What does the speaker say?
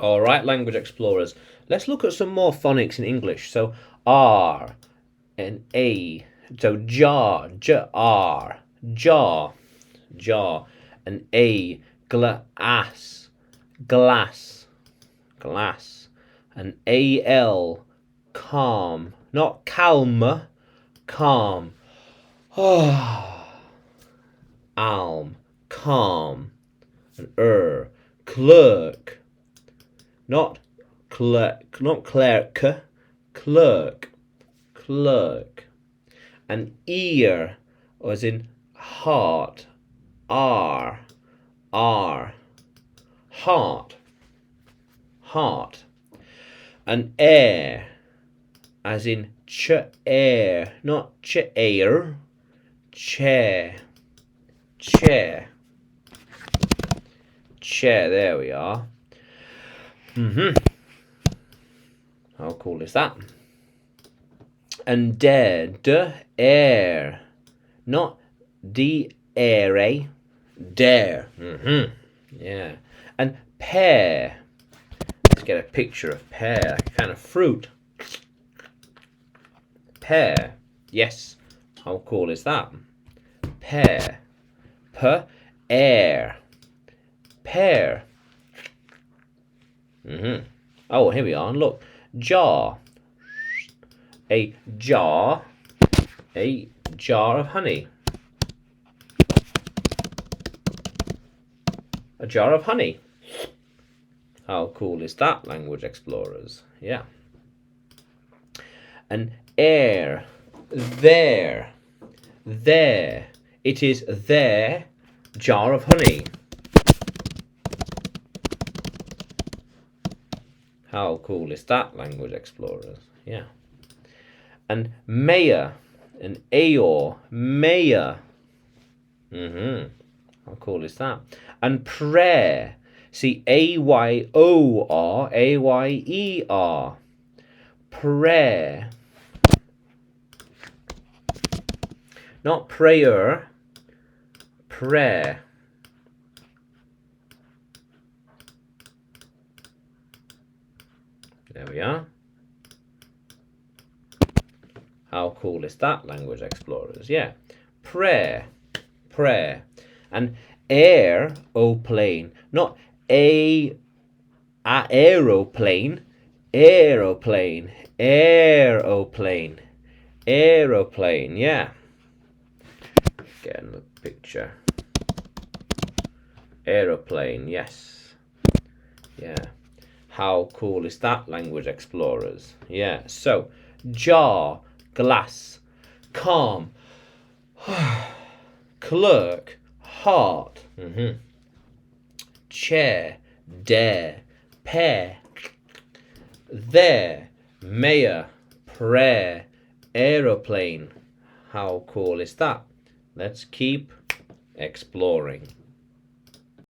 All right, language explorers. Let's look at some more phonics in English. So R and A. So jar, jar, jar, jar. And A, glass, glass, glass. And AL, calm, not calm, calm. Alm, calm. And clerk, not clerk, clerk, clerk. And ear, as in heart, R, heart, heart. And air, as in chair, not chair, chair, chair, chair. There we are. How cool is that? And dare, air, not dare, dare. Yeah. And pear. Let's get a picture of pear, like a kind of fruit. Pear. Yes. How cool is that? Pear. Air. Pear. Oh, here we are. Look. Jar. A jar of honey. A jar of honey. How cool is that, language explorers? Yeah. And air, there. It is their jar of honey. How cool is that, language explorers? Yeah. And mayor, and Ayor, mayor. How cool is that? And prayer. See, Ayor, Ayer. Prayer. Not prayer. Prayer. There we are. How cool is that, language explorers? Yeah. Prayer. Prayer. And aeroplane. Not aeroplane. Aeroplane. Aeroplane. Aeroplane. Yeah. Get another picture. Aeroplane. Yes. Yeah. How cool is that, language explorers? Yeah. So, jar, glass, calm, clerk, heart, chair, dare, pear, there, mayor, prayer, aeroplane. How cool is that? Let's keep exploring.